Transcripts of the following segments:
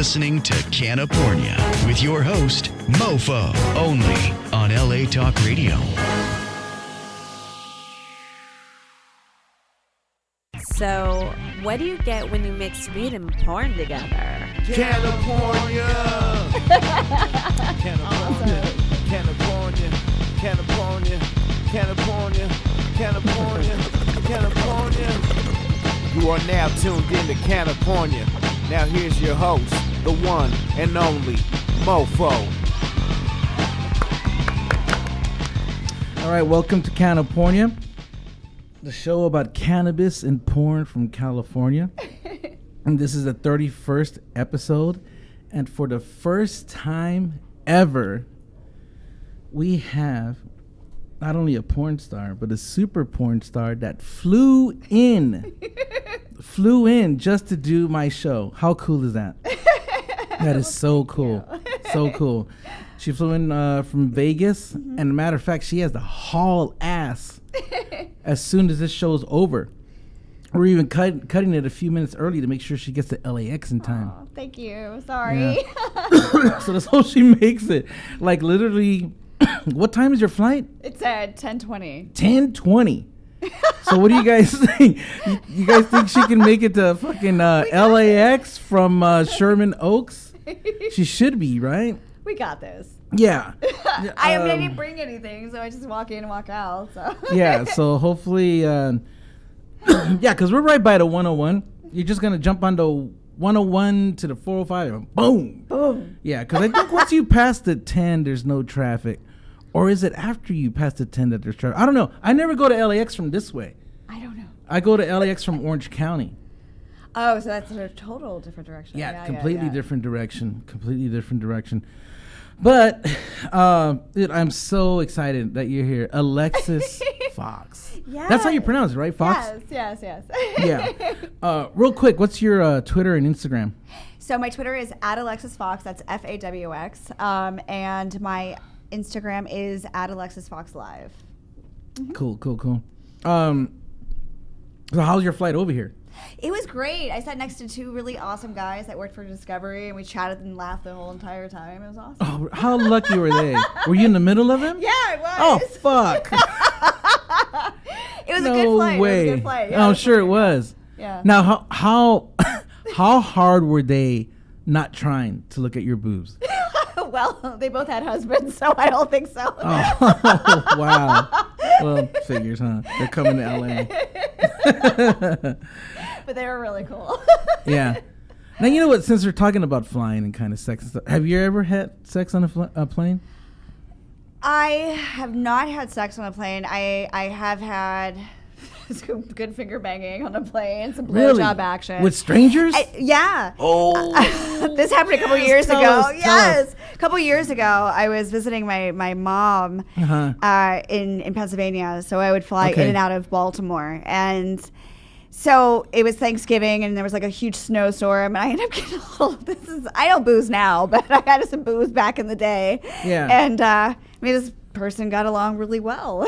listening to CannaPornia with your host, Mofo, only on LA Talk Radio. So, what do you get when you mix weed and porn together? CannaPornia! CannaPornia, CannaPornia, CannaPornia, CannaPornia, CannaPornia, CannaPornia. You are now tuned in to CannaPornia. Now here's your host, the one and only Mofo. All right, welcome to CannaPornia, the show about cannabis and porn from California. And this is the 31st episode. And for the first time ever, we have not only a porn star, but a super porn star that flew in just to do my show. How cool is that? That is so cool. So cool. She flew in from Vegas. And a matter of fact, she has to haul ass as soon as this show's over. We're even cutting it a few minutes early to make sure she gets to LAX in time. Oh, thank you. Sorry. Yeah. So that's how she makes it. Like literally, what time is your flight? It's at 10:20. 10:20. So what do you guys think? You guys think she can make it to fucking LAX from Sherman Oaks? She should be, right? We got this. Yeah. I didn't bring anything, so I just walk in and walk out. So Yeah, so hopefully, yeah, because we're right by the 101. You're just going to jump on the 101 to the 405 and boom. Boom. Yeah, because I think once you pass the 10, there's no traffic. Or is it after you pass the 10 that there's traffic? I don't know. I never go to LAX from this way. I don't know. I go to LAX from Orange County. Oh, so that's a total different direction. Yeah, completely different direction. Completely different direction. But dude, I'm so excited that you're here. Alexis Fox. Yeah. That's how you pronounce it, right? Fox? Yes. Yeah. Real quick, what's your Twitter and Instagram? So my Twitter is @AlexisFox. That's FAWX. And my Instagram is @AlexisFoxLive. Cool. So how's your flight over here? It was great. I sat next to two really awesome guys that worked for Discovery, and we chatted and laughed the whole entire time. It was awesome. Oh, how lucky were they? Were you in the middle of them? Yeah, I was. Oh, fuck. It was a good flight. Way. It was a good flight. Yeah, I'm sure it was. Yeah. Now, how hard were they not trying to look at your boobs? Well, they both had husbands, so I don't think so. Oh, wow. Well, figures, huh? They're coming to LA. But they were really cool. Yeah. Now, you know what? Since we're talking about flying and kind of sex and stuff, have you ever had sex on a plane? I have not had sex on a plane. I have had some good finger banging on a plane, some blowjob action. With strangers? Yeah. Oh. This happened a couple years ago. Tell us. A couple years ago, I was visiting my mom in Pennsylvania. So I would fly in and out of Baltimore. And so it was Thanksgiving, and there was like a huge snowstorm, and I ended up getting a little, I don't booze now, but I had some booze back in the day. Yeah. And this person got along really well.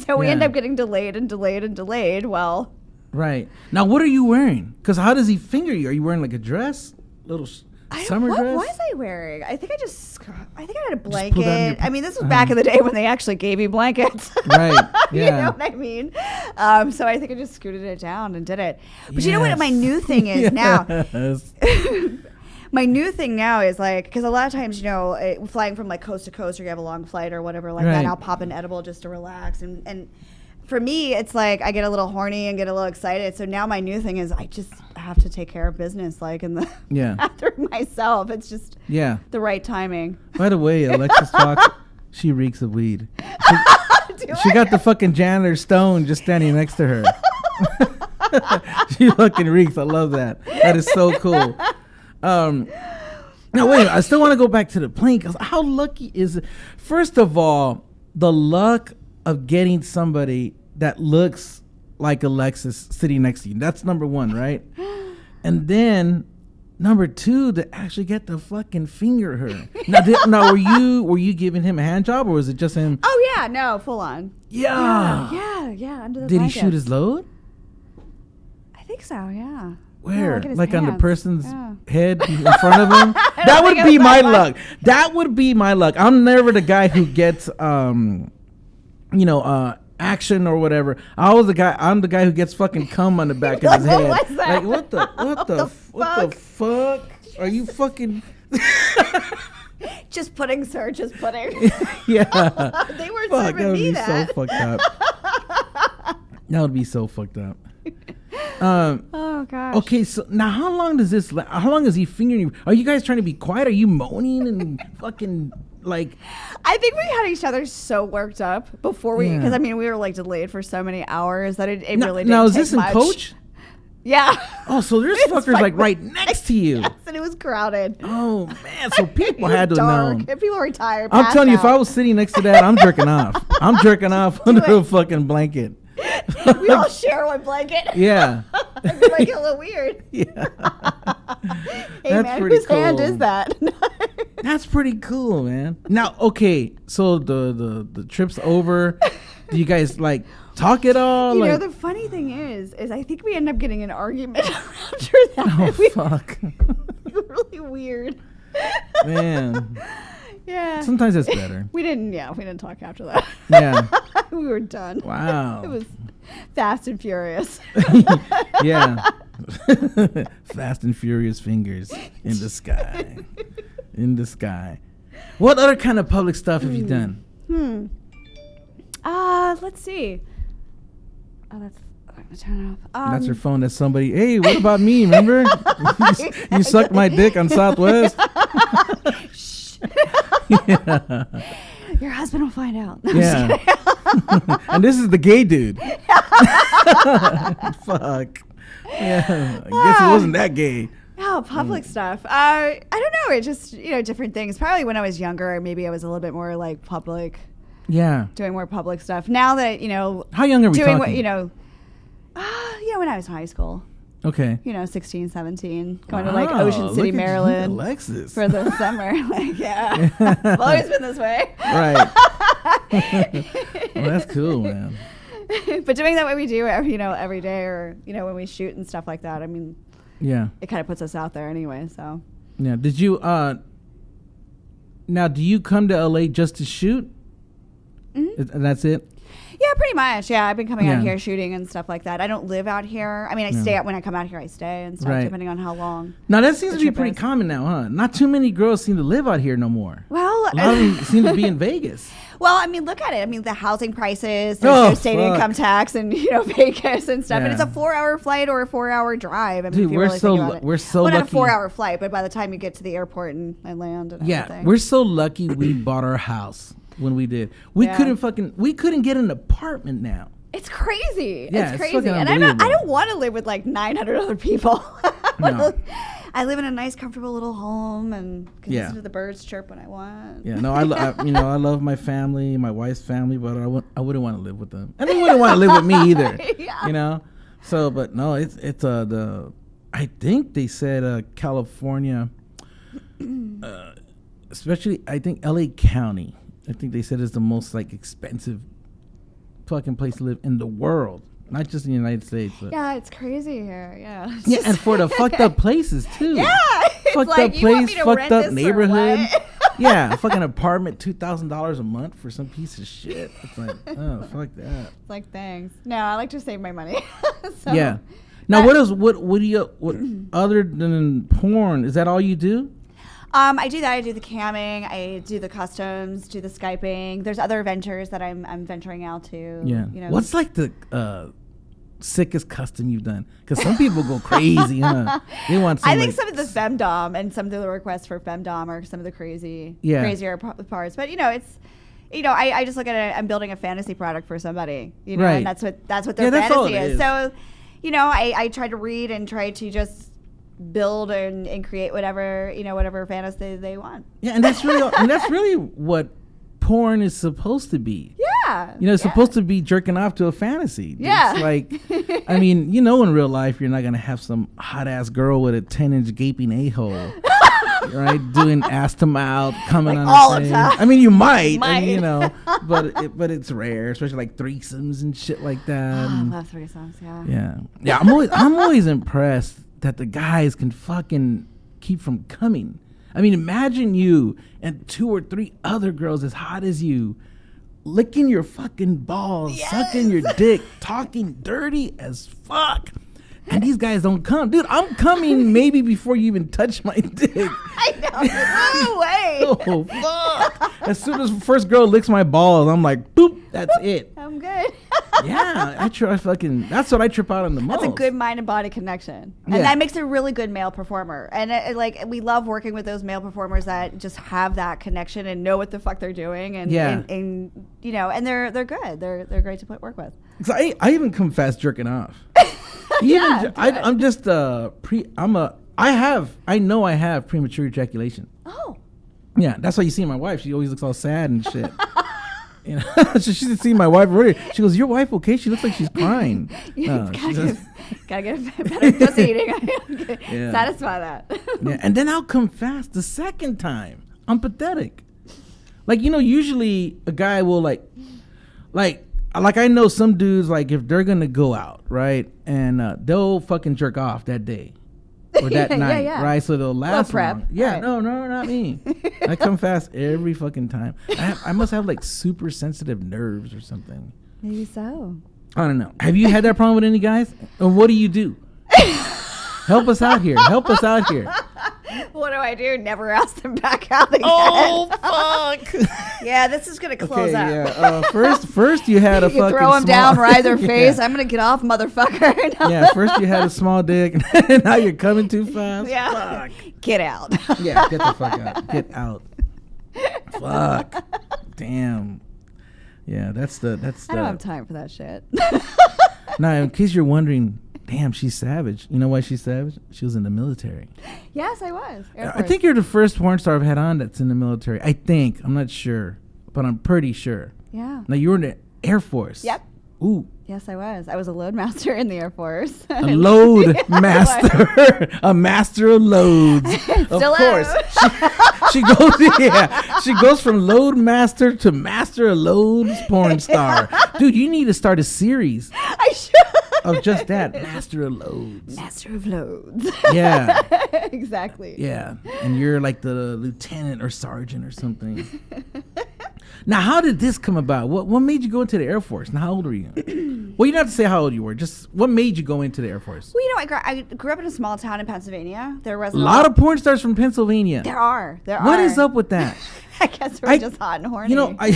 So we ended up getting delayed. Well, right. Now, what are you wearing? Because how does he finger you? Are you wearing like a dress? Little summer dress? What was I wearing? I think I had a blanket. I mean, this was back in the day when they actually gave you blankets. Right. Yeah. You know what I mean? So I think I just scooted it down and did it. But you know what my new thing is now? My new thing now is like, because a lot of times, flying from like coast to coast, or you have a long flight or whatever like that, I'll pop an edible just to relax. And for me, it's like I get a little horny and get a little excited. So now my new thing is I just have to take care of business, like in the bathroom myself. It's just the right timing. By the way, Alexis Fox, she reeks of weed. She got the fucking janitor Stone just standing next to her. She fucking reeks. I love that. That is so cool. Now wait, I still want to go back to the plane, because how lucky is it? First of all, the luck of getting somebody that looks like Alexis sitting next to you. That's number one, right? And then number two, to actually get to fucking finger her. Now, were you giving him a hand job, or was it just him? Oh yeah, no, full on. Yeah. Under the Did blanket. he shoot his load? I think so. Yeah. Where? look at his Like on the pants. person's Yeah. head in front of him? That would think be it was my that luck. That would be my luck. I'm never the guy who gets action or whatever. I'm the guy who gets fucking cum on the back of his What head. was that? Like what the fuck? Are you fucking Just pudding, sir. Just pudding. Yeah. They weren't Fuck, that serving would me be that. so fucked up. That would be so fucked up. Oh gosh. Okay, so now how long does this how long is he fingering you? Are you guys trying to be quiet? Are you moaning and fucking like I think we had each other so worked up before we, Yeah. because I mean we were like delayed for so many hours that it now, really didn't now is take this in much. Coach? Yeah. Oh, so there's It's fuckers like right next to you. Yes, and it was crowded. Oh man, so people It was had to have dark. known. And people were tired. I'm passed telling you, if out. I was sitting next to that, I'm jerking off. I'm jerking off under it. a fucking blanket. We all share one blanket. Yeah. It'd be like a little weird. Yeah. Hey That's man, pretty whose hand cool. is that? That's pretty cool, man. Now, okay, so the trip's over. Do you guys like talk at all? You know, like, the funny thing is I think we end up getting an argument after that. oh We- fuck, really weird. man. Yeah. Sometimes it's better. We didn't talk after that. Yeah. We were done. Wow. It was fast and furious. Yeah. Fast and furious fingers in the sky. In the sky. What other kind of public stuff have you done? Let's see. Oh, that's. I'm gonna turn it off. That's your phone. That's somebody. Hey, what about me? Remember? You sucked my dick on Southwest. Yeah. Your husband will find out. No, I'm just Yeah. kidding. And this is the gay dude. Fuck. Yeah. I guess he wasn't that gay. Oh, public stuff. I don't know. It just, different things. Probably when I was younger, maybe I was a little bit more like public, Yeah. doing more public stuff. Now that, How young are we doing talking? what, when I was in high school, Okay. 16, 17, going to like Wow, Ocean look City, at you, Maryland Alexis. for the summer. Like, yeah. I've always been this way. Right. Well, that's cool, man. But doing that way we do, every day, or, when we shoot and stuff like that, I mean, Yeah. it kind of puts us out there anyway, so. Yeah. Did you now do you come to LA just to shoot? Mm-hmm. And that's it? Yeah, pretty much. Yeah, I've been coming out Yeah. here shooting and stuff like that. I don't live out here. I mean, I stay out when I come out here. I stay and stuff, Right. depending on how long. Now that seems The to be trip pretty is. common now, huh? Not too many girls seem to live out here no more. Well, A lot of them seem to be in Vegas. well, I mean, look at it. I mean, the housing prices, there's Oh, no state fuck. income tax, and Vegas and stuff. And it's Yeah. a 4-hour flight or a 4-hour drive. I mean, Dude, if you we're really so think about it. we're so well, not lucky. a 4-hour flight, but by the time you get to the airport and land and Yeah, everything. we're so lucky we bought our house when we did. We Yeah. we couldn't get an apartment now. It's crazy. Yeah, it's it's crazy. fucking And I unbelievable. don't want to live with like 900 other people. No. I live in a nice, comfortable little home and can Yeah. listen to the birds chirp when I want. Yeah, no, I love my family, my wife's family, but I wouldn't want to live with them, and they wouldn't want to live with me either. Yeah. So, but no, it's I think they said California, especially I think LA County. I think they said is the most like expensive fucking place to live in the world, not just in the United States. But Yeah, it's crazy here. Yeah. It's yeah, just- and for the fucked up places too. Yeah. It's Fucked like, up you want place, me to fucked rent up this or neighborhood. what? Yeah, fucking apartment, $2,000 a month for some piece of shit. It's like, oh, fuck that. It's like, thanks. No, I like to save my money. So, Yeah. Now, what do you other than porn? Is that all you do? I do that. I do the camming. I do the customs. Do the Skyping. There's other ventures that I'm venturing out to. Yeah. You know. What's like the sickest custom you've done? Because some people go crazy, huh? They want some. I think like, some of the femdom and some of the requests for femdom are some of the crazier parts. But it's, I just look at it. I'm building a fantasy product for somebody, Right. and that's what their that's all fantasy it is. is. So, I try to read and try to just build and create whatever fantasy they want. Yeah, and that's really what porn is supposed to be. Yeah. It's supposed to be jerking off to a fantasy. Yeah. It's like, I mean, in real life, you're not going to have some hot ass girl with a 10-inch gaping a-hole, right? Doing ass to mouth, coming Like on all the the thing. time. I mean, you might, Might. but it's rare, especially like threesomes and shit like that. I And love threesomes, yeah. yeah. Yeah, I'm always impressed that the guys can fucking keep from coming. I mean, imagine you and 2 or 3 other girls as hot as you licking your fucking balls, sucking your dick, talking dirty as fuck. And these guys don't come. Dude, I'm coming maybe before you even touch my dick. I know. No way. Oh, fuck. As soon as the first girl licks my balls, I'm like, boop, that's it. I'm good. Yeah, that's what I trip out on the most. That's a good mind and body connection. And Yeah. that makes a really good male performer. And like, we love working with those male performers that just have that connection and know what the fuck they're doing. And, and you know, and they're good. They're great to work with. So I even come fast jerking off. I'm just I know I have premature ejaculation. Oh. Yeah, that's why you see my wife. She always looks all sad and shit. You know, so she's seen my wife already. She goes, "Your wife okay?" She looks like she's crying. Gotta get a better pussy eating. Satisfy that. Yeah, and then I'll come fast the second time. I'm pathetic. Like, you know, usually a guy will like I know some dudes, like, if they're gonna go out, right, and they'll fucking jerk off that day or that night, right? So they'll last long. Yeah, right. No, not me. I come fast every fucking time. I must have like super sensitive nerves or something. Maybe so. I don't know. Have you had that problem with any guys? Or what do you do? Help us out here. What do I do? Never ask them back out again. Oh, fuck. Yeah, this is going to close out. Yeah. First you had a fucking throw them down, ride their face. Yeah. I'm going to get off, motherfucker. No. Yeah, first you had a small dick, and now you're coming too fast. Yeah. Fuck. Get out. Yeah, get the fuck out. Get out. Fuck. Damn. Yeah, that's the. I don't have time for that shit. Now, in case you're wondering, damn, she's savage. You know why she's savage? She was in the military. Yes, I was. I think you're the first porn star I've had on that's in the military. I think. I'm not sure, but I'm pretty sure. Yeah. Now, you were in the Air Force. Yep. Ooh. Yes, I was. I was a load master in the Air Force. A load master. A master of loads. Of course. She goes from load master to master of loads porn star. Dude, you need to start a series. I should. Of just that, master of loads. Master of loads. Yeah. Exactly. Yeah. And you're like the lieutenant or sergeant or something. Now, how did this come about? What made you go into the Air Force? Now, how old were you? Well, you don't have to say how old you were. Just what made you go into the Air Force? Well, you know, I grew up in a small town in Pennsylvania. There was a lot of porn stars from Pennsylvania. There are. What is up with that? I guess we're just hot and horny. You know, I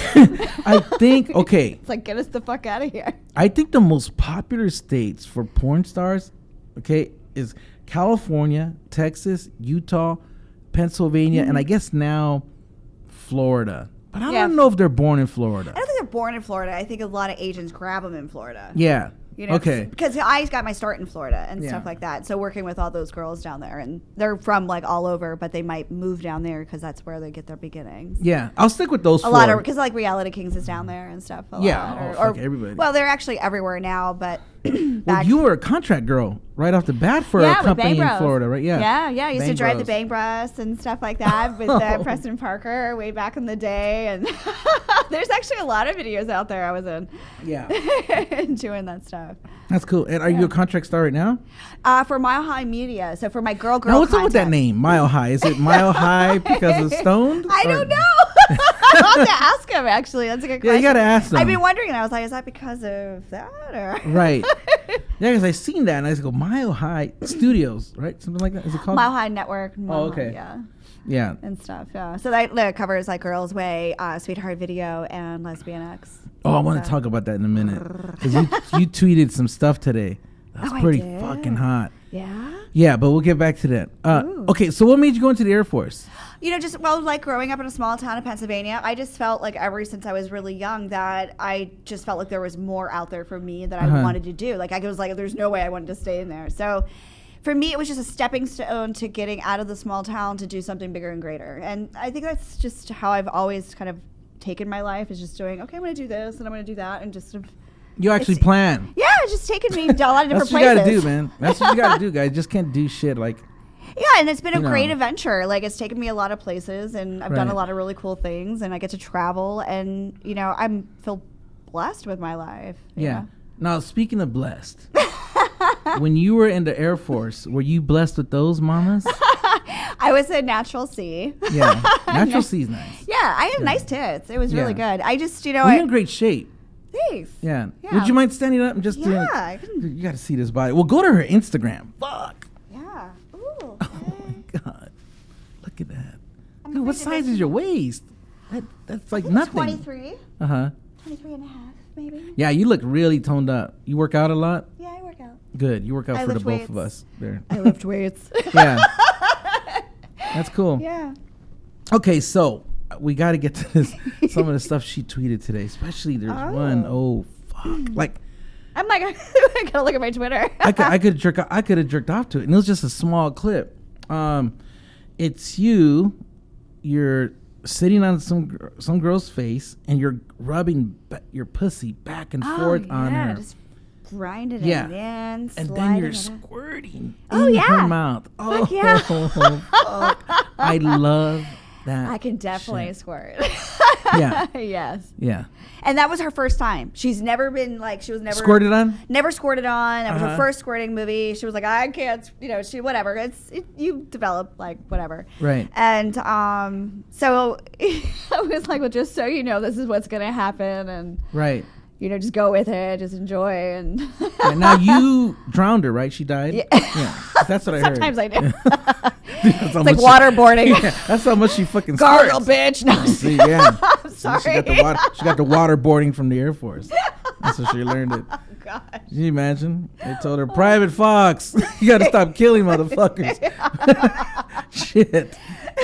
think, okay. It's like, get us the fuck out of here. I think the most popular states for porn stars, okay, is California, Texas, Utah, Pennsylvania, and I guess now Florida. But I don't know if they're born in Florida. I don't think they're born in Florida. I think a lot of agents grab them in Florida. Yeah. You know, okay. Because I got my start in Florida and stuff like that. So working with all those girls down there, and they're from like all over, but they might move down there because that's where they get their beginnings. Yeah, I'll stick with those. A lot of because like Reality Kings is down there and stuff. Or everybody. Well, they're actually everywhere now, but. Well, you were a contract girl right off the bat for a company in Florida, right? Yeah. I used to drive the Bang Bros and stuff like that with Preston Parker way back in the day, and there's actually a lot of videos out there I was in. Yeah. Doing that stuff. That's cool. And are you a contract star right now? For Mile High Media. So for my girl now, what's up with that name, Mile High? Is it Mile High because of stoned? I don't know. I'll have to ask him, actually. That's a good question. Yeah, you got to ask him. I've been wondering, and I was like, is that because of that? Or? Right. Yeah, because I seen that, and I just go, Mile High Studios, right? Something like that. Is it called? Mile High Network. Okay. Yeah. And stuff, yeah. So that covers like Girls Way, Sweetheart Video, and Lesbian X. Oh, I want to talk about that in a minute. Because you tweeted some stuff today. That's pretty fucking hot. Yeah? Yeah, but we'll get back to that. Okay, so what made you go into the Air Force? You know, just, like growing up in a small town in Pennsylvania, I just felt like ever since I was really young that I just felt like there was more out there for me that I wanted to do. Like, I was like, there's no way I wanted to stay in there. So for me, it was just a stepping stone to getting out of the small town to do something bigger and greater. And I think that's just how I've always kind of taken my life, is just doing, okay, I'm going to do this and I'm going to do that, and just sort of. You actually plan. Yeah, it's just taken me to a lot of different places. That's what you got to do, man. That's what you got to do, guys. Just can't do shit like. Yeah, and it's been a great adventure. Like, it's taken me a lot of places, and I've done a lot of really cool things, and I get to travel, and, you know, feel blessed with my life. Yeah. Now, speaking of blessed, when you were in the Air Force, were you blessed with those mamas? I was a natural C. Yeah, natural C is nice. Yeah, I had nice tits. It was really good. I just, Well, you're in great shape. Thanks. Yeah. Would you mind standing up and just doing I it? can. You got to see this body. Well, go to her Instagram. Fuck. Yeah. Ooh. Oh my God. Look at that. No, what size is your waist? That's like nothing. 23. 23 and a half, maybe. Yeah, you look really toned up. You work out a lot? Yeah, I work out. Good. You work out I for the lift both weights. of us there. I lift weights. Yeah. That's cool. Yeah. Okay, so we got to get to this. Some of the stuff she tweeted today, especially there's one. Oh fuck! Like, I'm like, I gotta look at my Twitter. I could have jerked off to it, and it was just a small clip. It's you're sitting on some girl's face, and you're rubbing your pussy back and forth on her. Just grind it Yeah. in, And then slide you're it in. squirting Oh, in yeah. her mouth. Oh, Fuck yeah. fuck. I love that. I can definitely shit. squirt. Yeah. Yes. Yeah. And that was her first time. She's never been like, she was never Squirted on? Never squirted on. That was her Uh-huh. first squirting movie. She was like, I can't, whatever. You develop like whatever. Right. And so I was like, well, just so you know, this is what's gonna happen, and Right. just go with it, just enjoy. And Yeah, now you drowned her, right? She died? Yeah. That's what I heard. sometimes I do. It's It's like waterboarding. Yeah, that's how much she fucking Gargle, squirts. bitch. No, See, yeah. I'm sorry. She got the waterboarding from the Air Force. That's how she learned it. Oh, gosh. Can you imagine? They told her, Private Fox, you got to stop killing motherfuckers. Shit.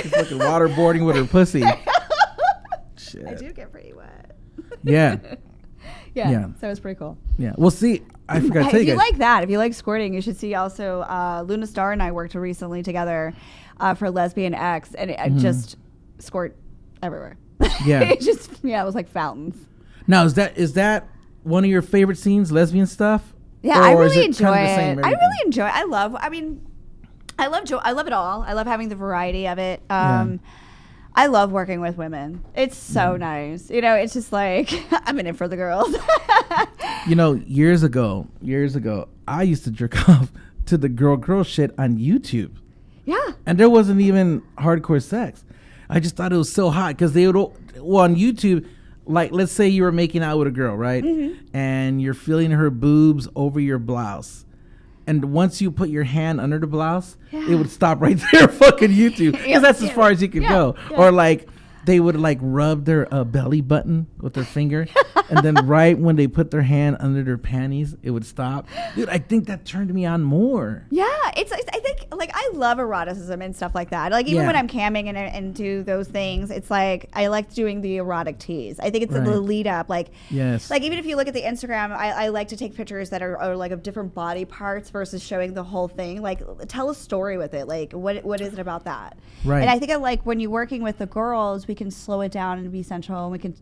She's fucking waterboarding with her pussy. Shit. I do get pretty wet. Yeah. Yeah. So it was pretty cool. Yeah. Well, see, I forgot to tell If you you guys. like that, if you like squirting, you should see also Luna Star and I worked recently together for Lesbian X, and I just squirt everywhere. Yeah. It was like fountains. Now, is that one of your favorite scenes, lesbian stuff? Yeah, I Or is really it enjoy kind of the it. same, I everything? really enjoy it. I love it all. I love having the variety of it. I love working with women. It's so nice. It's just like, I'm in it for the girls. Years ago, I used to jerk off to the girl shit on YouTube. Yeah. And there wasn't even hardcore sex. I just thought it was so hot because they would, on YouTube, like, let's say you were making out with a girl, right? Mm-hmm. And you're feeling her boobs over your blouse. And once you put your hand under the blouse, it would stop right there, fucking YouTube. Because that's as far as you could go. Yeah. Or like, they would like rub their belly button with their finger. And then right when they put their hand under their panties, it would stop. Dude, I think that turned me on more. Yeah, I think like I love eroticism and stuff like that. Like even when I'm camming and do those things, it's like I like doing the erotic tease. I think it's the lead up. Like yes, like even if you look at the Instagram, I like to take pictures that are like of different body parts versus showing the whole thing. Like tell a story with it. Like what is it about that? Right. And I think I like when you're working with the girls, we can slow it down and be sensual, and we can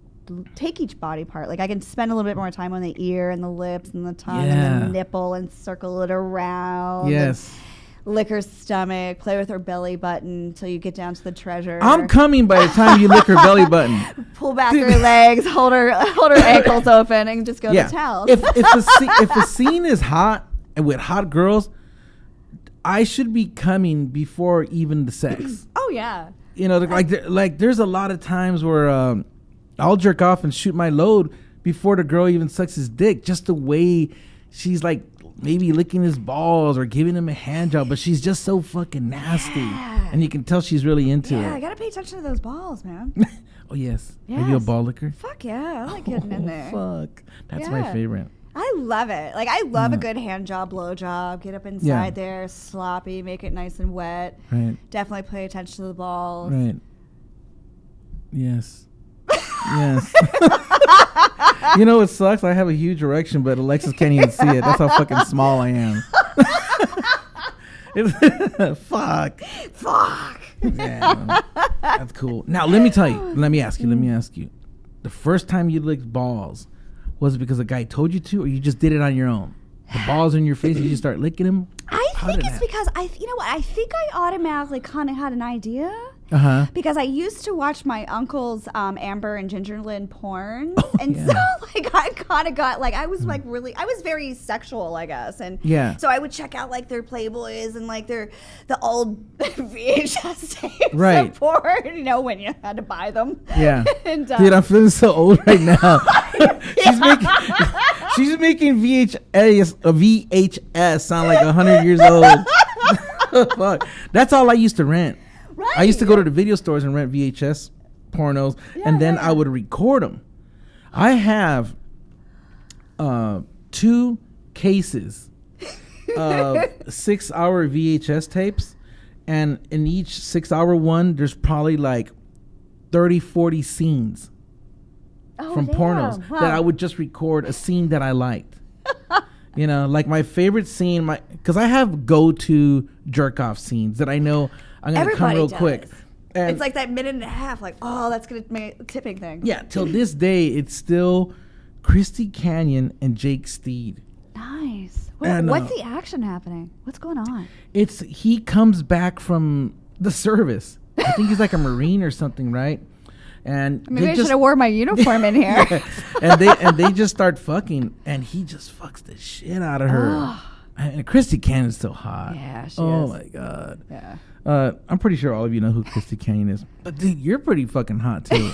take each body part. Like I can spend a little bit more time on the ear and the lips and the tongue and the nipple and circle it around. Yes. Lick her stomach, play with her belly button until you get down to the treasure. I'm coming by the time you lick her belly button. Pull back her legs, hold her ankles open, and just go to town. If the scene is hot and with hot girls, I should be coming before even the sex. Oh yeah. Like there's a lot of times where I'll jerk off and shoot my load before the girl even sucks his dick. Just the way she's like maybe licking his balls or giving him a hand job, but she's just so fucking nasty, and you can tell she's really into it. Yeah, I gotta pay attention to those balls, man. Oh yes. Are you a ball licker? Fuck yeah, I like getting in there. Fuck, that's my favorite. I love it. Like I love a good hand job, blow job. Get up inside there, sloppy, make it nice and wet. Right. Definitely pay attention to the balls. Right. Yes. Yes. You know what sucks? I have a huge erection, but Alexis can't even see it. That's how fucking small I am. Fuck. Yeah, that's cool. Now let me ask you. The first time you licked balls, was it because a guy told you to, or you just did it on your own? The balls in your face, you just start licking them? I think it's because I think I automatically kind of had an idea. because I used to watch my uncle's Amber and Gingerlyn porn, and so like I kind of got like I was like I was very sexual, I guess, and so I would check out like their Playboys and like the old VHS tapes of porn, you know, when you had to buy them. Yeah, and, dude, I'm feeling so old right now. She's making VHS sound like 100 years old. Fuck, that's all I used to rent. Right. I used to go to the video stores and rent VHS pornos, and then I would record them. I have 2 cases of 6-hour VHS tapes, and in each 6-hour one, there's probably like 30, 40 scenes from pornos that I would just record a scene that I liked. You know, like my favorite scene, because I have go-to jerk-off scenes that I know I'm going to come real quick. And it's like that minute and a half, like, oh, that's going to make a tipping thing. Yeah, till this day, it's still Christy Canyon and Jake Steed. Nice. What's the action happening? What's going on? He comes back from the service. I think he's like a Marine or something, right? And maybe I should have wore my uniform in here. and they just start fucking, and he just fucks the shit out of her. And Christy Canyon's so hot. Yeah, she is. Oh my god. Yeah. I'm pretty sure all of you know who Christy Canyon is, but dude, you're pretty fucking hot too.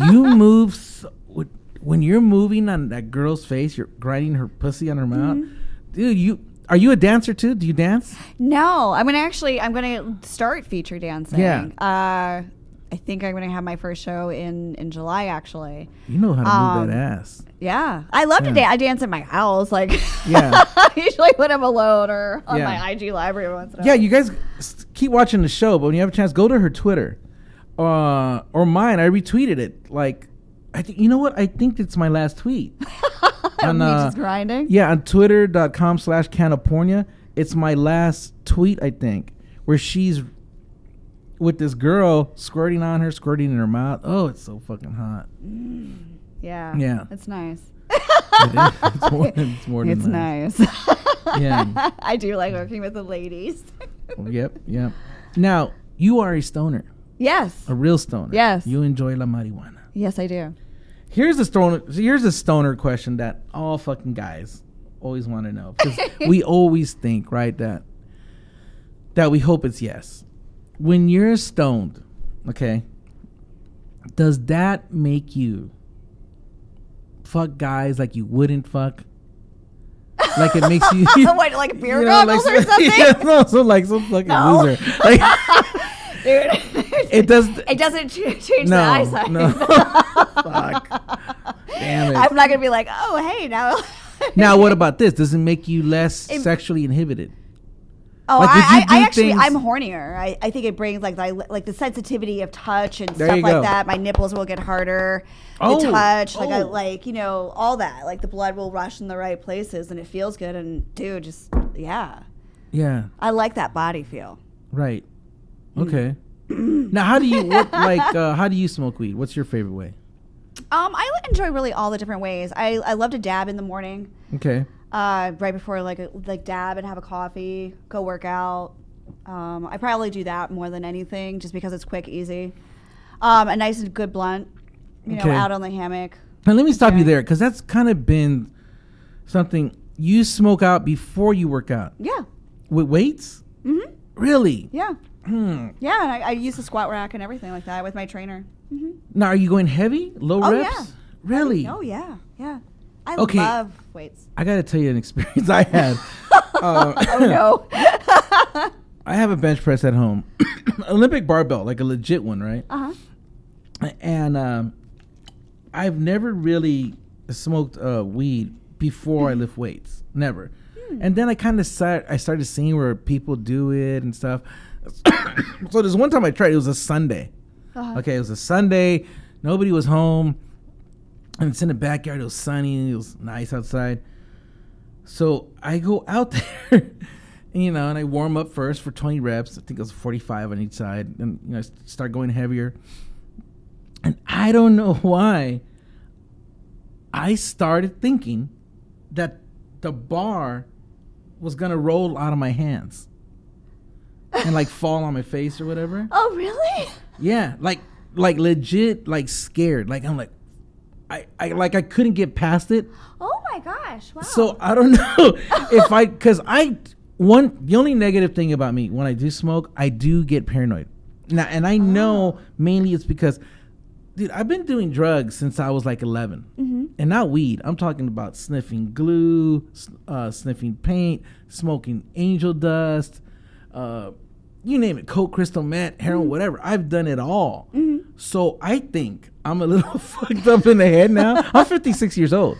You move when you're moving on that girl's face. You're grinding her pussy on her mouth, dude. Are you a dancer too? Do you dance? No, I'm gonna start feature dancing. Yeah. I think I'm going to have my first show in July, actually. You know how to move that ass. Yeah. I love to dance. I dance in my house, like, usually when I'm alone or on my IG library once in a while. Yeah, you guys keep watching the show, but when you have a chance, go to her Twitter. Or mine. I retweeted it. Like, you know what? I think it's my last tweet. On, me just grinding? Yeah, on twitter.com/CannaPornia. It's my last tweet, I think, where she's with this girl squirting in her mouth. Oh, it's so fucking hot. Yeah. Yeah. It's nice. It is. It's more than nice. Yeah. I do like working with the ladies. Yep. Now, you are a stoner. Yes. A real stoner. Yes. You enjoy la marijuana. Yes, I do. Here's a stoner question that all fucking guys always want to know. Because we always think, right, that we hope it's yes. When you're stoned, okay, does that make you fuck guys like you wouldn't fuck? Like it makes you what, like beer goggles or something? Yeah, no, so like some fucking loser. Like, dude, it doesn't change the eyesight. No. Fuck. Damn it. I'm not gonna be like, oh hey now. Now what about this? Does it make you less sexually inhibited? Oh, like, I'm hornier. I think it brings like the sensitivity of touch and stuff like that. My nipples will get harder. The touch, I like, you know, all that. Like the blood will rush in the right places and it feels good. And dude, just yeah. I like that body feel. Right. Okay. Now, how do you smoke weed? What's your favorite way? I enjoy really all the different ways. I love to dab in the morning. Okay. Right before like dab and have a coffee, go work out. I probably do that more than anything, just because it's quick, easy. A nice and good blunt, you know, out on the hammock. Now let me stop you there, because that's kind of been something you smoke out before you work out. Yeah. With weights? Mm-hmm. Really? Yeah. Yeah, and I use the squat rack and everything like that with my trainer. Mm-hmm. Now, are you going heavy, low reps? Yeah. Really? Yeah. I love weights. I got to tell you an experience I had. Oh, no. I have a bench press at home. Olympic barbell, like a legit one, right? Uh-huh. And I've never really smoked weed before I lift weights. Never. And then I kind of started seeing where people do it and stuff. So there's one time I tried. It was a Sunday. Uh-huh. Okay, it was a Sunday. Nobody was home. And it's in the backyard. It was sunny. It was nice outside. So I go out there, and I warm up first for 20 reps. I think it was 45 on each side. And, I start going heavier. And I don't know why I started thinking that the bar was going to roll out of my hands. and like fall on my face or whatever. Oh, really? Yeah, like legit, like scared. Like I'm like, I couldn't get past it. Oh my gosh! Wow. So I don't know the only negative thing about me when I do smoke, I do get paranoid. Now, and I know mainly it's because, dude, I've been doing drugs since I was like 11, and not weed. I'm talking about sniffing glue, sniffing paint, smoking angel dust, you name it, coke, crystal meth, heroin, whatever. I've done it all. So I think I'm a little fucked up in the head now. I'm 56 years old.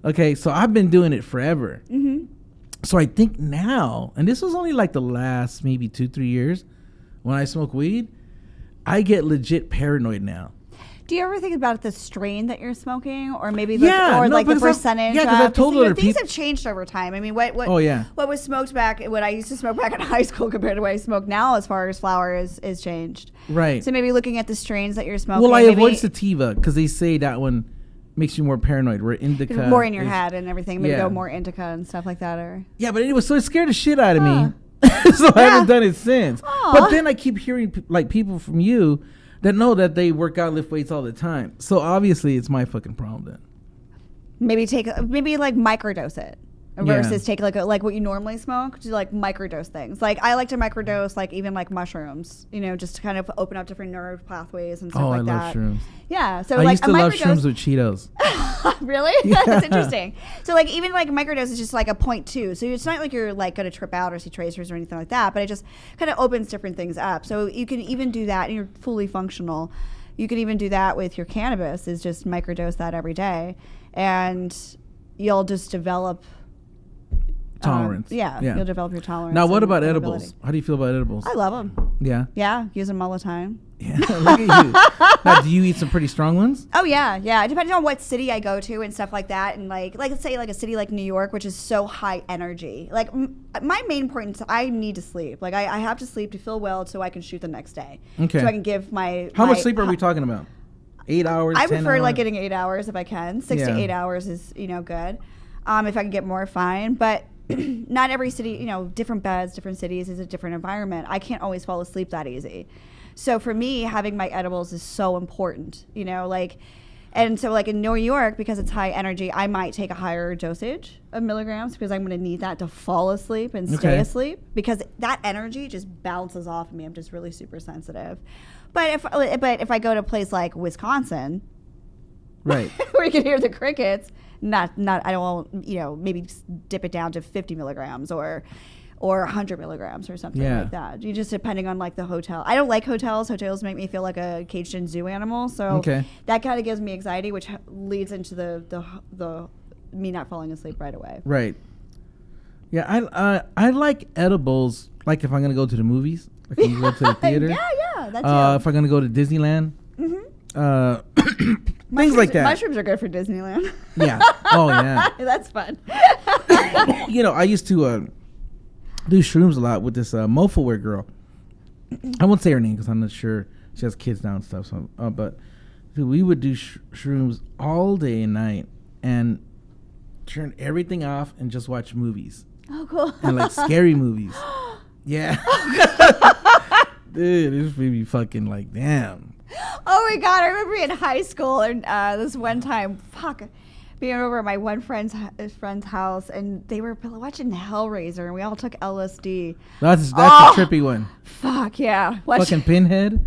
Okay, so I've been doing it forever. So I think now, and this was only like the last maybe 2-3 years when I smoke weed, I get legit paranoid now. Do you ever think about the strain that you're smoking, or maybe the percentage? Because I've told other people. Things have changed over time. I mean, what was smoked back when I used to smoke back in high school compared to what I smoke now, as far as flower is changed. Right. So maybe looking at the strains that you're smoking. Well, I avoid sativa because they say that one makes you more paranoid. Where indica more in your head and everything. Maybe go more indica and stuff like that. Or but anyway, so it scared the shit out of me. So I haven't done it since. But then I keep hearing like people from you that know that they work out, lift weights all the time. So obviously it's my fucking problem then. Maybe like microdose it versus take like what you normally smoke, to like microdose things. Like I like to microdose like even like mushrooms, just to kind of open up different nerve pathways and stuff like that. I love shrooms. Yeah. So I like used to love shrooms with Cheetos. Really? That's interesting. So like even like microdose is just like a 0.2. So it's not like you're like going to trip out or see tracers or anything like that, but it just kind of opens different things up. So you can even do that and you're fully functional. You can even do that with your cannabis, is just microdose that every day, and you'll just develop tolerance. You'll develop your tolerance. Now, what about edibles? How do you feel about edibles? I love them. Yeah. Yeah, use them all the time. Yeah, look at you. Now, do you eat some pretty strong ones? Oh yeah. Depending on what city I go to and stuff like that, and like let's say like a city like New York, which is so high energy. Like my main point is I need to sleep. Like I have to sleep to feel well so I can shoot the next day. Okay. So I can give my. How much sleep are we talking about? 8 hours. I prefer like getting 8 hours if I can. 6 to 8 hours is good. If I can get more, fine. But not every city, different beds, different cities is a different environment. I can't always fall asleep that easy. So for me, having my edibles is so important, and so like in New York, because it's high energy, I might take a higher dosage of milligrams because I'm going to need that to fall asleep and stay asleep, because that energy just bounces off of me. I'm just really super sensitive. But if I go to a place like Wisconsin, right, where you can hear the crickets, not I don't maybe dip it down to 50 milligrams or 100 milligrams or something like that. You just depending on like the hotel. I don't like hotels. Hotels make me feel like a caged-in zoo animal. So that kind of gives me anxiety, which leads into the me not falling asleep right away. Right. Yeah, I like edibles. Like if I'm gonna go to the movies, like if you go to the theater. That's if I'm gonna go to Disneyland. Things like that. Mushrooms are good for Disneyland. Yeah. Oh yeah. That's fun. I used to do shrooms a lot with this mofo-wear girl. I won't say her name because I'm not sure. She has kids now and stuff. So, but dude, we would do shrooms all day and night and turn everything off and just watch movies. Oh, cool. And like scary movies. Yeah. Dude, this made me fucking like, damn. Oh my God. I remember in high school and this one time, being over at my one friend's house, and they were watching Hellraiser, and we all took LSD. That's a trippy one. Fuck yeah! Fucking Pinhead.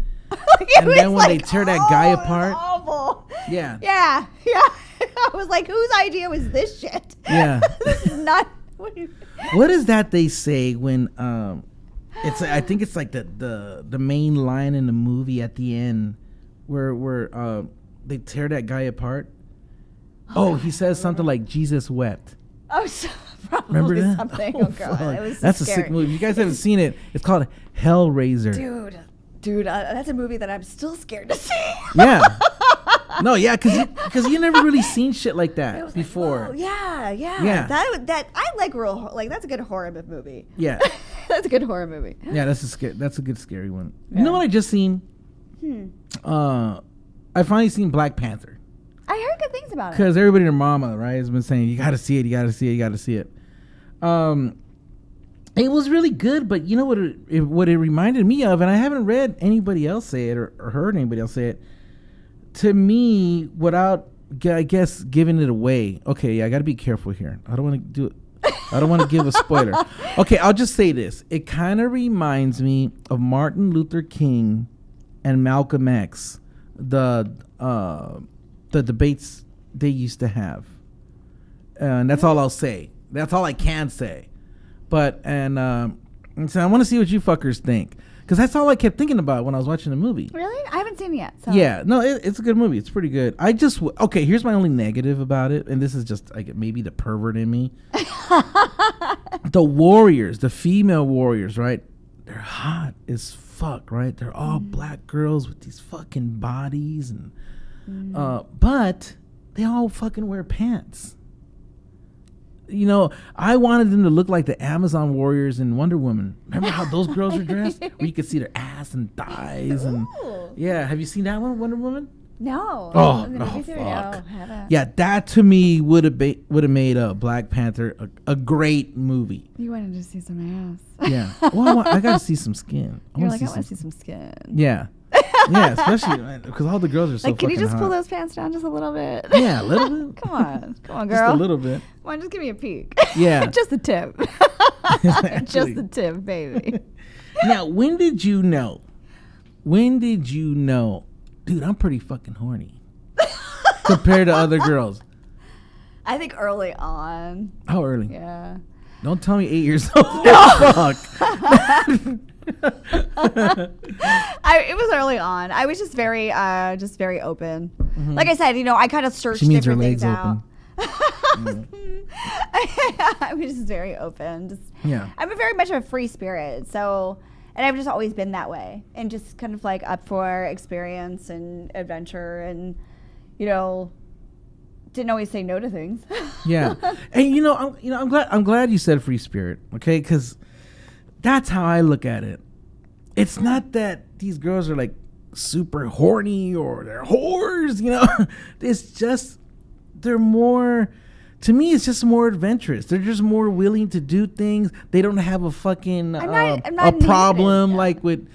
And then when they tear that guy apart. Awful. Yeah. Yeah. I was like, whose idea was this shit? Yeah. This is not. What is that they say when it's? I think it's like the main line in the movie at the end, where they tear that guy apart. Oh, he says something like Jesus wept. Oh, so probably remember that? Something. Oh, God. It was so That's scary. A sick movie. If you guys haven't seen it, it's called Hellraiser. Dude, that's a movie that I'm still scared to see. Yeah. No, yeah, because you never really seen shit like that before. Like, yeah. That I like that's a good horror movie. Yeah. That's a good horror movie. Yeah, that's a good scary one. Yeah. You know what I just seen? I finally seen Black Panther. I heard good things about it. Because everybody and their mama, right, has been saying, you got to see it, you got to see it, you got to see it. It was really good, but you know what it reminded me of, and I haven't read anybody else say it or heard anybody else say it. To me, without, I guess, giving it away. Okay, yeah, I got to be careful here. I don't want to do it. I don't want to give a spoiler. Okay, I'll just say this. It kind of reminds me of Martin Luther King and Malcolm X, the debates they used to have. And that's all I'll say. That's all I can say. But, so I want to see what you fuckers think. Because that's all I kept thinking about when I was watching the movie. Really? I haven't seen it yet. So. Yeah. No, it's a good movie. It's pretty good. Okay, here's my only negative about it. And this is just like maybe the pervert in me. The warriors, the female warriors, right? They're hot as fuck, right? They're all black girls with these fucking bodies. But they all fucking wear pants. You know, I wanted them to look like the Amazon warriors in Wonder Woman. Remember how those girls were dressed? Where you could see their ass and thighs. And yeah, have you seen that one, Wonder Woman? No. Fuck. Yeah, that to me would have made Black Panther a great movie. You wanted to see some ass. Yeah. Well, I got to see some skin. I want to see some skin. Yeah. Yeah, especially because all the girls are so like, can you just hot. Pull those pants down just a little bit? Yeah, a little bit. Come on, girl. Just a little bit. Come on, just give me a peek. Yeah. Just the tip. Just the tip, baby. Now, when did you know? Dude, I'm pretty fucking horny compared to other girls. I think early on. How early? Yeah. Don't tell me 8 years old. No. Fuck. It was early on. I was just very open. Mm-hmm. Like I said, I kind of searched different things out. I was just very open. I'm very much a free spirit, so, and I've just always been that way, and just kind of like up for experience and adventure, and didn't always say no to things. Yeah, and I'm glad you said free spirit, okay? Because that's how I look at it. It's not that these girls are like super horny or they're whores, It's just, they're more, to me, it's just more adventurous. They're just more willing to do things. They don't have a fucking, I'm not a problem like with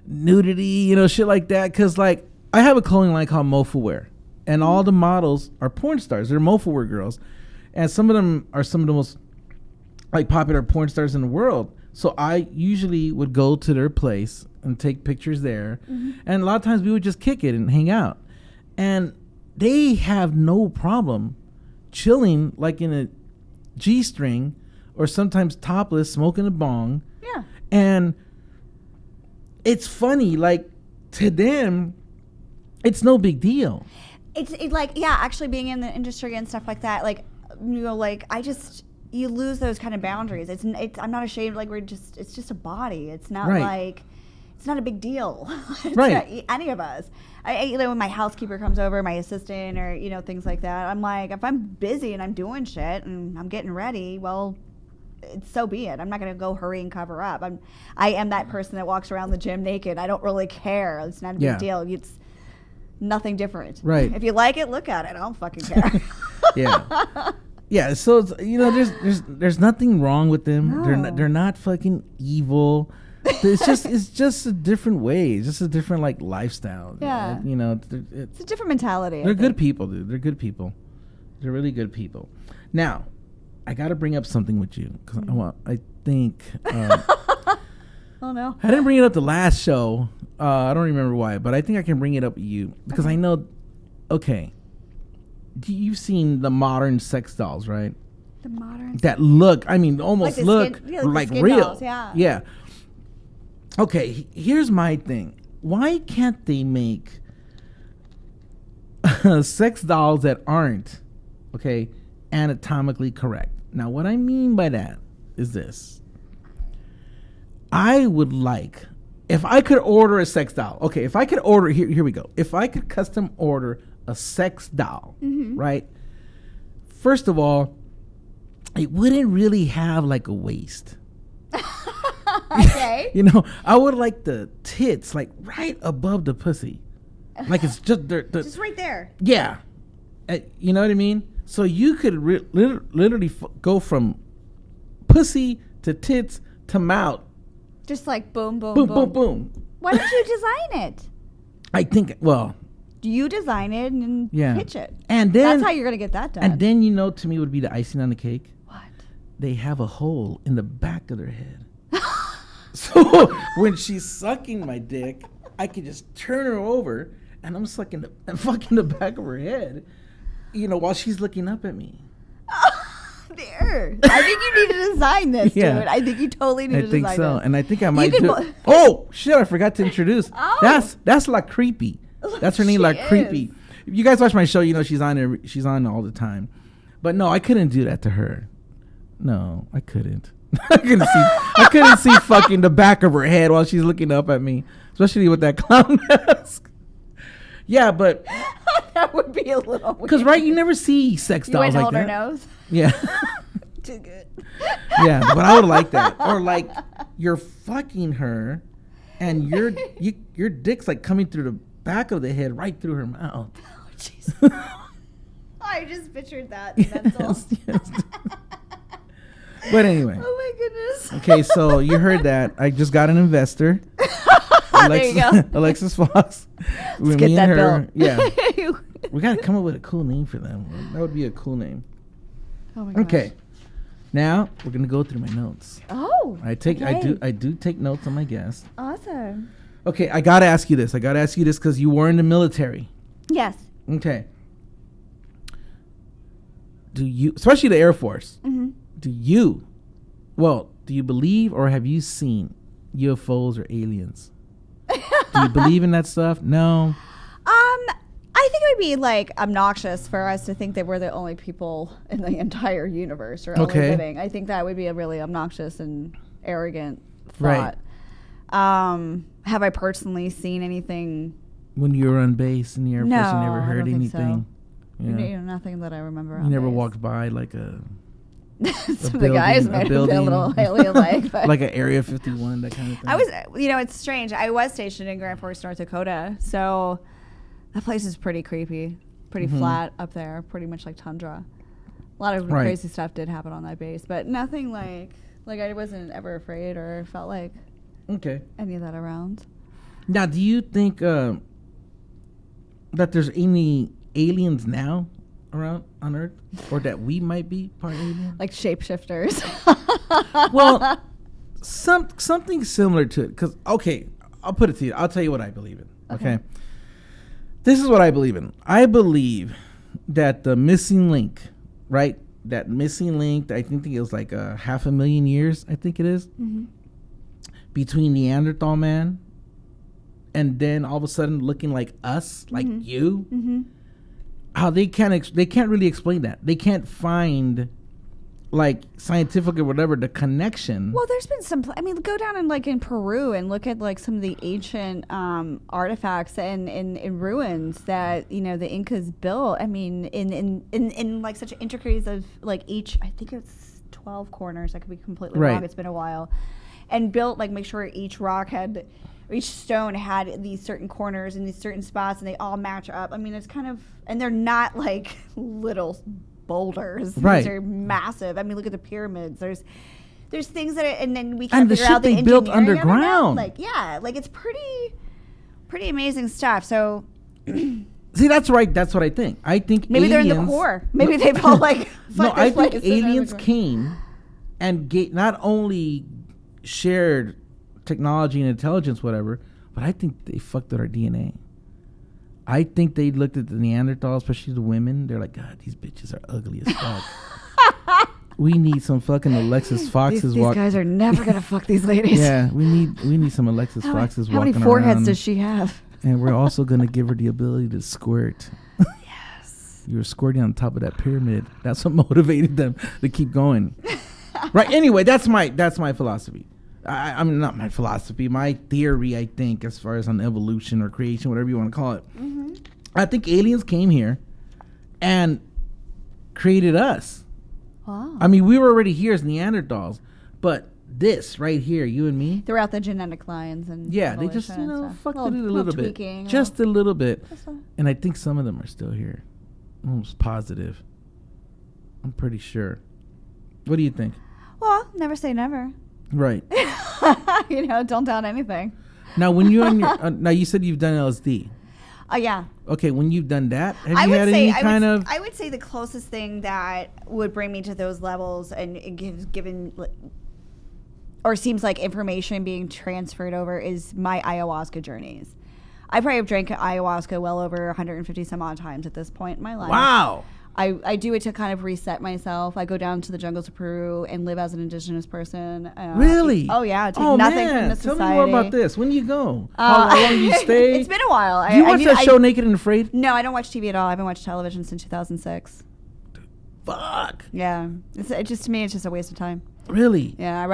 nudity, shit like that. Cause like, I have a clothing line called Mofu Wear, and all the models are porn stars. They're Mofu Wear girls. And some of them are some of the most like popular porn stars in the world. So I usually would go to their place and take pictures there. Mm-hmm. And a lot of times we would just kick it and hang out. And they have no problem chilling like in a G-string or sometimes topless, smoking a bong. Yeah. And it's funny, like to them, it's no big deal. It's like, yeah, actually being in the industry and stuff like that, like, you lose those kind of boundaries. I'm not ashamed. Like it's just a body. It's not like, it's not a big deal. Right. Any of us. When my housekeeper comes over, my assistant, or things like that, I'm like, if I'm busy and I'm doing shit and I'm getting ready, well, so be it. I'm not gonna go hurry and cover up. I am that person that walks around the gym naked. I don't really care. It's not a big deal. It's nothing different. Right. If you like it, look at it. I don't fucking care. Yeah. Yeah, so it's, there's nothing wrong with them. No. They're not fucking evil. It's just a different way. It's just a different like lifestyle. Yeah. It's a different mentality. They're good people, dude. They're good people. They're really good people. Now, I got to bring up something with you because I think. Oh no! I didn't bring it up the last show. I don't remember why, but I think I can bring it up with you because I know. Okay. You've seen the modern sex dolls, right? The modern that look, almost like look like real. Dolls, yeah. Yeah. Okay, here's my thing. Why can't they make sex dolls that aren't, anatomically correct? Now, what I mean by that is this. I would like, if I could order a sex doll, if I could order, here we go. If I could custom order a sex doll, right? First of all, it wouldn't really have like a waist. Okay. I would like the tits like right above the pussy. Like it's just just right there. Yeah. You know what I mean? So you could literally go from pussy to tits to mouth. Just like boom, boom, Boom, boom. boom, boom. Why don't you design it? I think, well. Do you design it and pitch it? And then. That's how you're going to get that done. And then, to me would be the icing on the cake. What? They have a hole in the back of their head. So when she's sucking my dick, I can just turn her over and I'm fucking the back of her head, while she's looking up at me. There. I think you need to design this, dude. I think you totally need to design this. I think so. And I think I might do Oh, shit, I forgot to introduce. That's La Creepy. That's her name, La Creepy. If you guys watch my show, she's on all the time. But no, I couldn't do that to her. No, I couldn't. I couldn't see fucking the back of her head while she's looking up at me, especially with that clown mask. Yeah, but that would be a little weird. Because you never see sex dolls like that. You wouldn't hold her nose? Yeah. Too good. Yeah, but I would like that. Or like you're fucking her, and your dick's like coming through the back of the head, right through her mouth. Oh, jeez. I just pictured that. Yes. But anyway. Oh my goodness. Okay, so you heard that. I just got an investor. There you go. Alexis Fox. Let's get that bill. Yeah. We got to come up with a cool name for them. That would be a cool name. Oh my gosh. Okay. Now we're gonna go through my notes. Oh. I do take notes on my guests. Awesome. Okay, I gotta ask you this because you were in the military. Yes. Okay. Do you, especially the Air Force, do you believe or have you seen UFOs or aliens? Do you believe in that stuff? No. I think it would be like obnoxious for us to think that we're the only people in the entire universe or only living. I think that would be a really obnoxious and arrogant thought. Right. Have I personally seen anything? When you were on base in the Air Force, you never heard anything? So. Yeah. Nothing that I remember. You never walked by like a some of the guys might have been a little alien-like. Like an Area 51, that kind of thing. I was, it's strange. I was stationed in Grand Forks, North Dakota, so that place is pretty creepy, pretty flat up there, pretty much like tundra. A lot of crazy stuff did happen on that base, but nothing like I wasn't ever afraid or felt like any of that around. Now, do you think that there's any aliens now around on Earth, or that we might be part alien? Like shapeshifters. Well, something similar to it. Because, I'll put it to you. I'll tell you what I believe in. Okay. This is what I believe in. I believe that the missing link, right? That missing link, I think it was like 500,000 years, I think it is, between Neanderthal man and then all of a sudden looking like us, like you. How they can't really explain that. They can't find, like, scientific or whatever, the connection. Well, there's been some. Go down in Peru and look at like some of the ancient artifacts and in ruins that the Incas built. I mean, in like such intricacies of like each. I think it's 12 corners. I could be completely wrong. It's been a while, and built like make sure each rock had. Each stone had these certain corners and these certain spots, and they all match up. I mean, it's kind of, and they're not like little boulders. Right. These are massive. I mean, look at the pyramids. There's things that, and then we can't figure the out the shit they built underground. Like it's pretty amazing stuff. So, see, that's right. That's what I think. I think maybe aliens, they're in the core. Maybe they've all like. No, I think aliens came and not only shared technology and intelligence, whatever, but I think they fucked with our DNA. I think they looked at the Neanderthals, especially the women. They're like, God, these bitches are ugly as fuck. We need some fucking Alexis Foxes. These guys are never gonna fuck these ladies. Yeah, we need some Alexis Foxes walking around. How many foreheads does she have? And we're also gonna give her the ability to squirt. Yes. You were squirting on top of that pyramid. That's what motivated them to keep going. Right. Anyway, that's my philosophy. I mean, not my philosophy, my theory, I think, as far as on evolution or creation, whatever you want to call it. I think aliens came here and created us. Wow. I mean, we were already here as Neanderthals, but this right here, you and me. Throughout the genetic lines and they just, fucked it a little bit. Just a little bit. And I think some of them are still here. I'm almost positive. I'm pretty sure. What do you think? Well, never say never. Right. Don't doubt anything. Now, when you're on your, now you said you've done LSD. Oh, yeah. Okay, when you've done that, have you had any kind of? I would say the closest thing that would bring me to those levels and given, or seems like information being transferred over is my ayahuasca journeys. I probably have drank ayahuasca well over 150 some odd times at this point in my life. Wow. I do it to kind of reset myself. I go down to the jungles of Peru and live as an indigenous person. Really? Oh, yeah. Take nothing from the society. Tell me more about this. When do you go? How long do you stay? It's been a while. Do you watch that show Naked and Afraid? No, I don't watch TV at all. I haven't watched television since 2006. Fuck. Yeah. It just, to me, it's just a waste of time. Really? Yeah.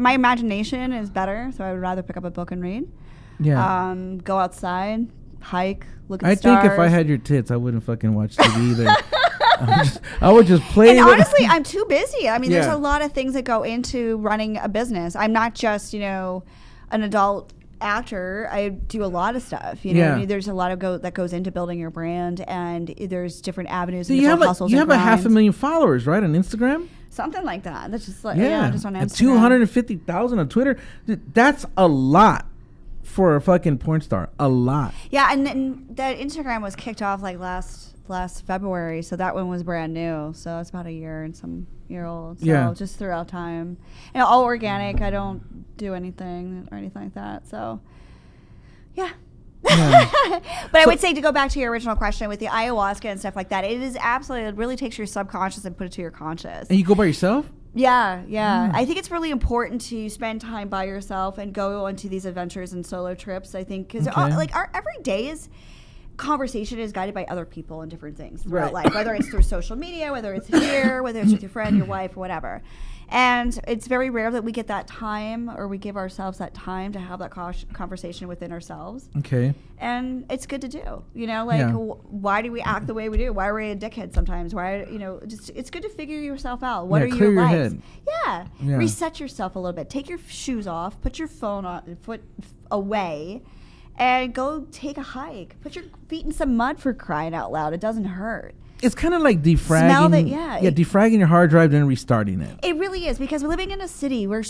My imagination is better, so I would rather pick up a book and read. Yeah. Go outside, hike, look at stars. I think if I had your tits, I wouldn't fucking watch TV either. I would just play. And honestly, I'm too busy. I mean, Yeah. there's a lot of things that go into running a business. I'm not just, an adult actor. I do a lot of stuff. Yeah. There's a lot that goes into building your brand, and there's different avenues. So and you have hustles you and have grinds. 500,000 followers, right, on Instagram? Something like that. That's just like just on Instagram. And 250,000 on Twitter. That's a lot for a fucking porn star. A lot. Yeah, and then that Instagram was kicked off like last February, so that one was brand new. So it's about a year and some year old. So just throughout time, all organic. I don't do anything or anything like that. So yeah. But I would say, to go back to your original question with the ayahuasca and stuff like that, it really takes your subconscious and put it to your conscious. And you go by yourself? Yeah. I think it's really important to spend time by yourself and go onto these adventures and solo trips. I think because our every day is conversation is guided by other people and different things throughout life, whether it's through social media, whether it's here, whether it's with your friend, your wife, or whatever. And it's very rare that we get that time, or we give ourselves that time to have that conversation within ourselves. Okay. And it's good to do. Why do we act the way we do? Why are we a dickhead sometimes? Why, it's good to figure yourself out. What are clear your likes? head. Yeah. Yeah. Reset yourself a little bit. Take your shoes off. Put your foot away. And go take a hike. Put your feet in some mud, for crying out loud. It doesn't hurt. It's kind of like defragging. Defragging your hard drive, then restarting it. It really is, because we're living in a city where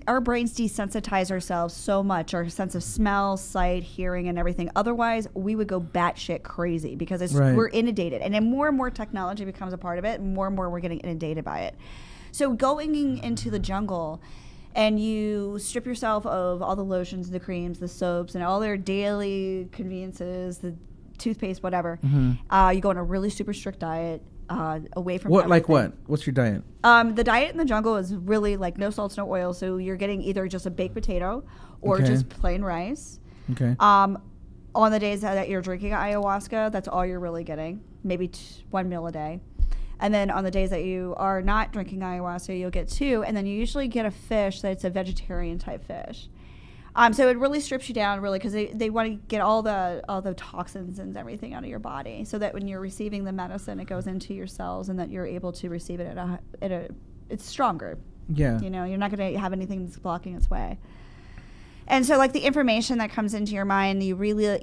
our brains desensitize ourselves so much, our sense of smell, sight, hearing, and everything. Otherwise, we would go batshit crazy because we're inundated. And then more and more technology becomes a part of it, and more we're getting inundated by it. So going into the jungle, and you strip yourself of all the lotions, the creams, the soaps, and all their daily conveniences, the toothpaste, whatever. Mm-hmm. You go on a really super strict diet, away from everything. Like what? What's your diet? The diet in the jungle is really like no salts, no oil. So you're getting either just a baked potato or just plain rice. Okay. On the days that you're drinking ayahuasca, that's all you're really getting. Maybe 1 meal a day. And then on the days that you are not drinking ayahuasca, you'll get 2. And then you usually get a fish that's a vegetarian type fish. So it really strips you down, really, because they want to get all the toxins and everything out of your body, so that when you're receiving the medicine, it goes into your cells, and that you're able to receive it it's stronger. Yeah. You're not going to have anything that's blocking its way. And so, like, the information that comes into your mind, you relive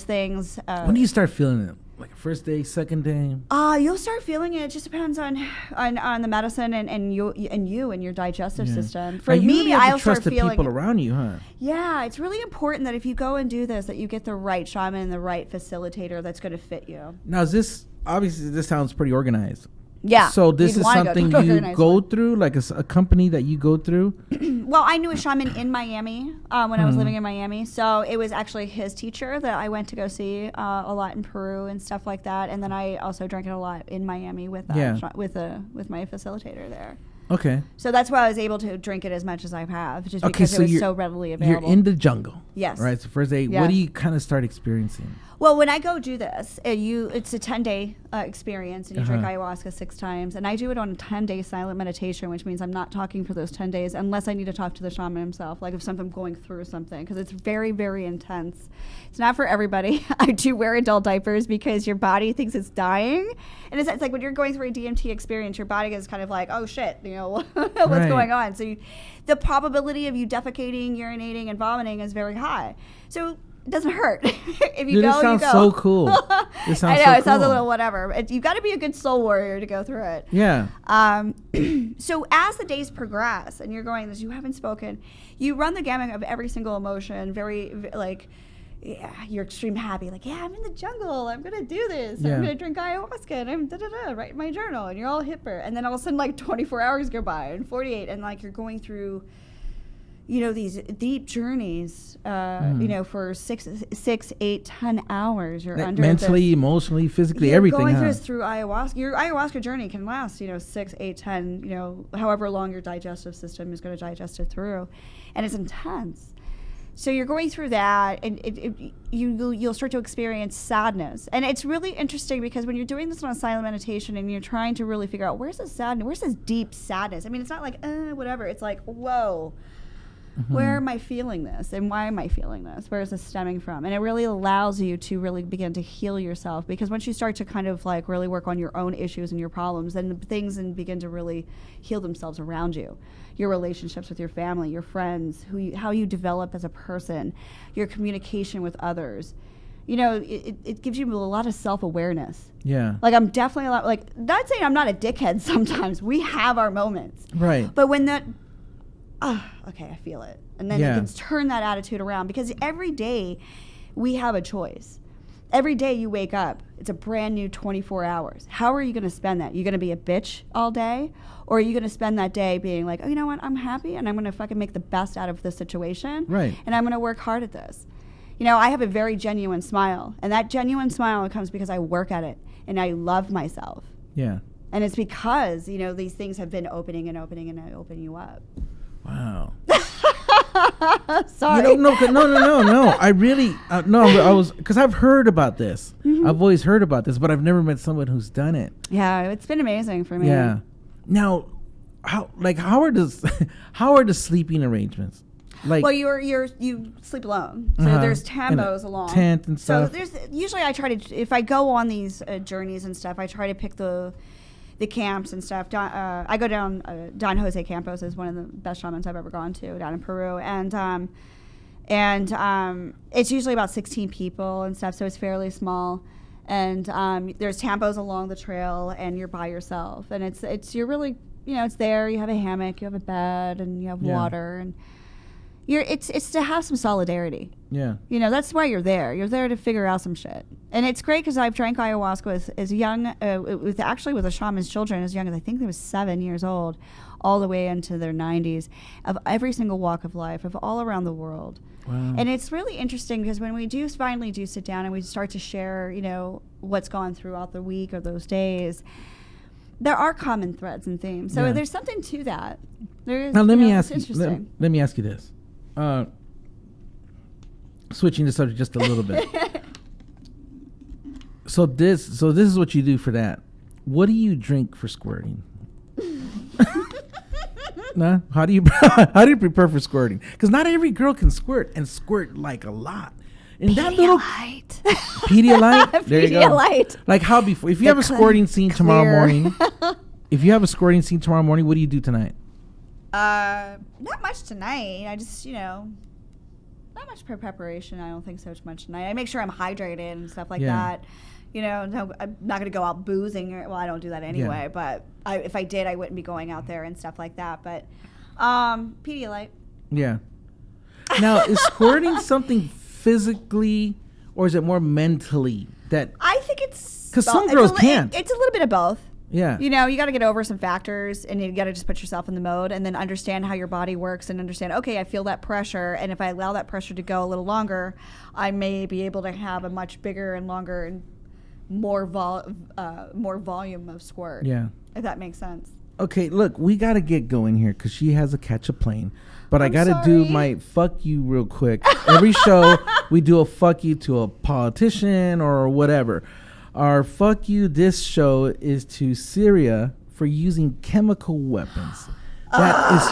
things. When do you start feeling it? Like first day, second day? You'll start feeling it. It just depends on the medicine and you and your digestive system. For me, really I'll start feeling the people around you, huh? Yeah, it's really important that if you go and do this, that you get the right shaman and the right facilitator that's going to fit you. Now, this sounds pretty organized. Yeah. So this is something you go through, like a company that you go through? Well, I knew a shaman in Miami when I was living in Miami. So it was actually his teacher that I went to go see a lot in Peru and stuff like that. And then I also drank it a lot in Miami with my facilitator there. Okay. So that's why I was able to drink it as much as I have, just because it was so readily available. You're in the jungle. Yes. Right. So first day, what do you kind of start experiencing? Well, when I go do this, it's a 10-day experience, and you drink ayahuasca 6 times. And I do it on a 10-day silent meditation, which means I'm not talking for those 10 days unless I need to talk to the shaman himself, like if I'm going through something, because it's very, very intense. It's not for everybody. I do wear adult diapers because your body thinks it's dying. And it's like when you're going through a DMT experience, your body is kind of like, oh, shit, what's going on? So the probability of you defecating, urinating, and vomiting is very high. So It doesn't hurt. If you Dude, go, this sounds you go. so cool. This sounds I know, so it sounds a cool. little whatever. You've got to be a good soul warrior to go through it. Yeah. So as the days progress and you're going this, you haven't spoken, you run the gamut of every single emotion, like, yeah, you're extreme happy, like, yeah, I'm in the jungle, I'm gonna do this, Yeah. I'm gonna drink ayahuasca, and I'm write in my journal, and you're all hipper, and then all of a sudden, like, 24 hours go by, and 48, and like you're going through, you know, these deep journeys, you know, for 6, 8, 10 hours. You're Like under mentally, this, emotionally, physically, you're everything. going Huh? through this through ayahuasca. Your ayahuasca journey can last, you know, 6, 8, 10, you know, however long your digestive system is going to digest it through, and it's intense. So you're going through that, and you'll start to experience sadness. And it's really interesting because when you're doing this on a silent meditation and you're trying to really figure out where's this sadness, where's this deep sadness. I mean, it's not like, whatever. It's like, whoa, where am I feeling this? And why am I feeling this? Where is this stemming from? And it really allows you to really begin to heal yourself, because once you start to kind of like really work on your own issues and your problems, then the things and begin to really heal themselves around you. Your relationships with your family, your friends, how you develop as a person, your communication with others. You know, it gives you a lot of self-awareness. Yeah. Like, I'm definitely a lot, like, not saying I'm not a dickhead sometimes. We have our moments. Right. But when that, okay, I feel it. And then Yeah. you can turn that attitude around, because every day we have a choice. Every day you wake up, it's a brand new 24 hours. How are you going to spend that? You're going to be a bitch all day? Or are you going to spend that day being like, oh, you know what? I'm happy, and I'm going to fucking make the best out of this situation. Right. And I'm going to work hard at this. You know, I have a very genuine smile. And that genuine smile comes because I work at it, and I love myself. Yeah. And it's because, you know, these things have been opening and opening, and I open you up. Wow. Sorry. You know, no. I really, I was, because I've heard about this. I've always heard about this, but I've never met someone who's done it. Yeah, it's been amazing for me. Yeah. Now, how are the sleeping arrangements? Like, Well, you sleep alone, so there's tambos along, tent and stuff. So there's usually I try to, if I go on these journeys and stuff, I try to pick the camps and stuff. I go down. Don Jose Campos is one of the best shamans I've ever gone to down in Peru, and it's usually about 16 people and stuff, so it's fairly small. And there's tambos along the trail, and you're by yourself, and you're really, you know, it's there. You have a hammock, you have a bed, and you have water, and it's to have some solidarity. Yeah. You know, that's why you're there. You're there to figure out some shit. And it's great because I've drank ayahuasca as young, with a shaman's children as young as, I think they was 7 years old, all the way into their 90s, of every single walk of life, of all around the world. Wow. And it's really interesting because when we finally sit down and we start to share, you know, what's gone throughout the week or those days, there are common threads and themes. So there's something to that. There is. Now let me it's ask you. interesting. Let me ask you this. Switching the subject just a little bit. So this is what you do for that. What do you drink for squirting? Nah? How do you prepare for squirting? Because not every girl can squirt, and squirt like a lot. And that little Pedialyte. There you go. Pedialyte. Like how before? If you have a squirting scene tomorrow morning, what do you do tonight? Not much tonight. I just, you know, not much preparation. I don't think so much tonight. I make sure I'm hydrated and stuff like that. You know, no, I'm not going to go out boozing. I don't do that anyway. But if I did, I wouldn't be going out there and stuff like that. But Pedialyte. Yeah. Now, is squirting something physically, or is it more mentally? That I think it's because some girls can't. It's a little bit of both. Yeah. You know, you got to get over some factors, and you got to just put yourself in the mode, and then understand how your body works, and understand, okay, I feel that pressure, and if I allow that pressure to go a little longer, I may be able to have a much bigger and longer and more volume of squirt. Yeah. If that makes sense. Okay, look, we got to get going here because she has to catch a plane. But I got to do my fuck you real quick. Every show, we do a fuck you to a politician or whatever. Our fuck you this show is to Syria for using chemical weapons. That is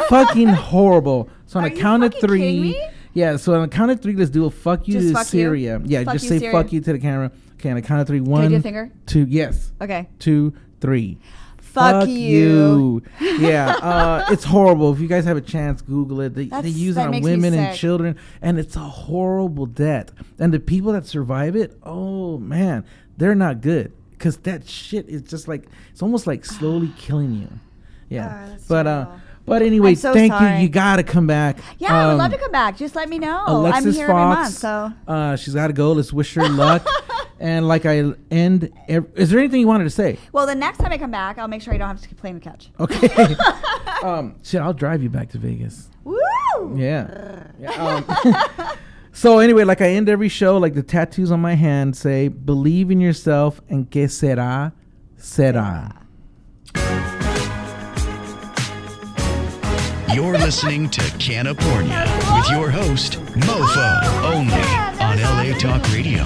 fucking horrible. So on a count of three. Yeah, so on a count of three, let's do a fuck you to Syria. Yeah, just say fuck you to the camera. Okay, on a count of three. One, can I do a finger? 2, yes. Okay. 2, 3. Fuck you. Yeah, it's horrible. If you guys have a chance, Google it. They use it that on makes me women and sick. children, and it's a horrible death. And the people that survive it, oh man, they're not good. Because that shit is just like, it's almost like slowly killing you. Yeah. that's But terrible. but anyway, I'm so thank sorry. you. You got to come back. Yeah, I would love to come back. Just let me know. Alexis I'm here Fox, every month, so. she's got to go. Let's wish her luck. And like I end, is there anything you wanted to say? Well, the next time I come back, I'll make sure I don't have to play in the couch. Okay. Shit, I'll drive you back to Vegas. Woo! Yeah. So anyway, like I end every show, like the tattoos on my hand say, believe in yourself and que será, será. You're listening to CannaPornia with your host, Mofo, only on LA Talk Radio.